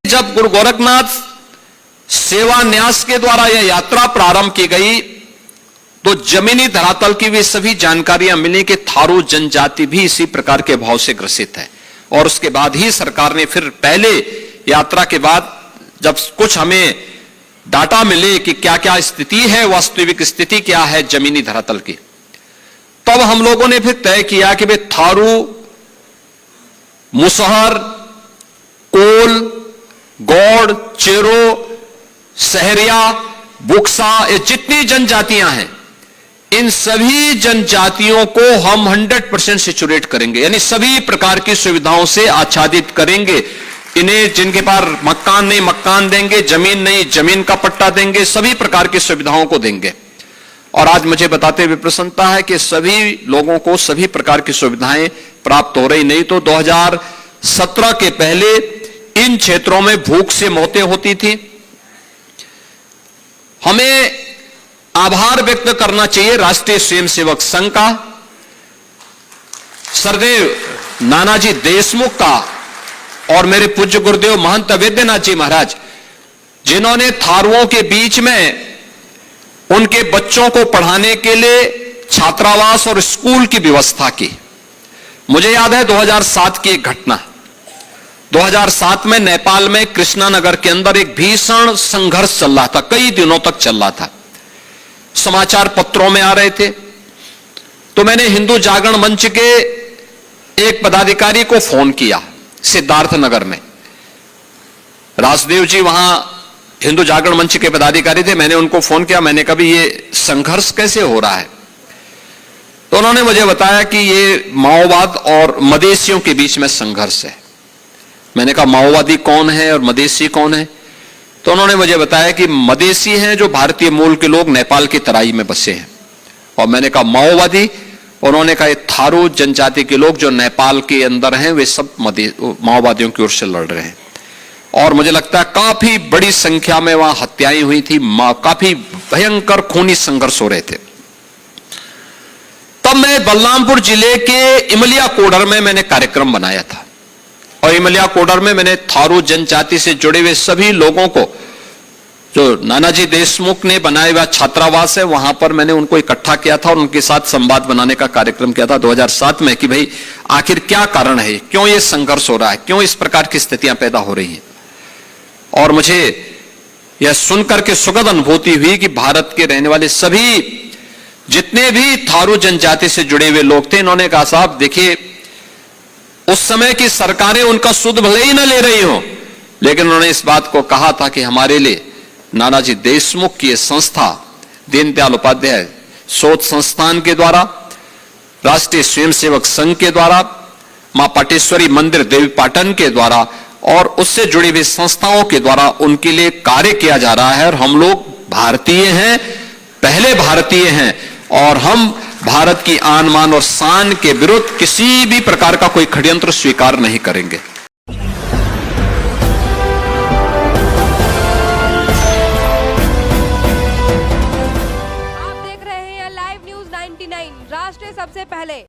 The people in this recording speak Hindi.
जब गुरु गोरखनाथ सेवा न्यास के द्वारा यह यात्रा प्रारंभ की गई तो जमीनी धरातल की भी सभी जानकारियां मिली कि थारू जनजाति भी इसी प्रकार के भाव से ग्रसित है। और उसके बाद ही सरकार ने फिर पहले यात्रा के बाद जब कुछ हमें डाटा मिले कि क्या क्या स्थिति है, वास्तविक स्थिति क्या है जमीनी धरातल की, तब हम लोगों ने फिर तय किया कि भाई थारू, मुसहर, कोल, गौड़, चेरो, सहरिया, बुक्सा, ये जितनी जनजातियां हैं इन सभी जनजातियों को हम 100% सेचुरेट करेंगे, यानी सभी प्रकार की सुविधाओं से आच्छादित करेंगे। इन्हें जिनके पास मकान नहीं मकान देंगे, जमीन नहीं जमीन का पट्टा देंगे, सभी प्रकार की सुविधाओं को देंगे। और आज मुझे बताते हुए प्रसन्नता है कि सभी लोगों को सभी प्रकार की सुविधाएं प्राप्त हो रही। नहीं तो 2017 के पहले इन क्षेत्रों में भूख से मौतें होती थी। हमें आभार व्यक्त करना चाहिए राष्ट्रीय स्वयंसेवक संघ का, सरदेव नानाजी देशमुख का और मेरे पूज्य गुरुदेव महंत वैद्यनाथ जी महाराज, जिन्होंने थारुओं के बीच में उनके बच्चों को पढ़ाने के लिए छात्रावास और स्कूल की व्यवस्था की। मुझे याद है 2007 की एक घटना। 2007 में नेपाल में कृष्णानगर के अंदर एक भीषण संघर्ष चल रहा था, कई दिनों तक चल रहा था, समाचार पत्रों में आ रहे थे। तो मैंने हिंदू जागरण मंच के एक पदाधिकारी को फोन किया सिद्धार्थ नगर में। राजदेव जी वहां हिंदू जागरण मंच के पदाधिकारी थे। मैंने उनको फोन किया, मैंने कहा ये संघर्ष कैसे हो रहा है? तो उन्होंने मुझे बताया कि ये माओवाद और मदेशियों के बीच में संघर्ष है। मैंने कहा माओवादी कौन है और मदेशी कौन है? तो उन्होंने मुझे बताया कि मदेशी हैं जो भारतीय मूल के लोग नेपाल की तराई में बसे हैं, और मैंने कहा माओवादी, उन्होंने कहा थारू जनजाति के लोग जो नेपाल के अंदर हैं वे सब माओवादियों की ओर से लड़ रहे हैं। और मुझे लगता है काफी बड़ी संख्या में वहां हत्याएं हुई थी, काफी भयंकर खूनी संघर्ष हो रहे थे। तब मैं बलरामपुर जिले के इमलिया कोडर में मैंने कार्यक्रम बनाया था, और इमलिया कोडर में मैंने थारू जनजाति से जुड़े हुए सभी लोगों को, जो नानाजी देशमुख ने बनाया हुआ छात्रावास है, वहां पर मैंने उनको इकट्ठा किया था और उनके साथ संवाद बनाने का कार्यक्रम किया था 2007 में कि भाई आखिर क्या कारण है, क्यों ये संघर्ष हो रहा है, क्यों इस प्रकार की स्थितियां पैदा हो रही हैं। और मुझे यह सुनकर के सुखद अनुभूति हुई कि भारत के रहने वाले सभी जितने भी थारू जनजाति से जुड़े हुए लोग थे, इन्होंने कहा साहब देखिए, उस समय की सरकारें उनका सुध भले ही न ले रही हो, लेकिन उन्होंने इस बात को कहा था कि हमारे लिए नानाजी देशमुख की संस्था दीनदयाल उपाध्याय शोध संस्थान के द्वारा, राष्ट्रीय स्वयंसेवक संघ के द्वारा, मां पाटेश्वरी मंदिर देवी पाटन के द्वारा और उससे जुड़ी हुई संस्थाओं के द्वारा उनके लिए कार्य किया जा रहा है। और हम लोग भारतीय हैं, पहले भारतीय हैं, और हम भारत की आन मान और शान के विरुद्ध किसी भी प्रकार का कोई षड्यंत्र स्वीकार नहीं करेंगे। आप देख रहे हैं लाइव न्यूज 99, राष्ट्र सबसे पहले।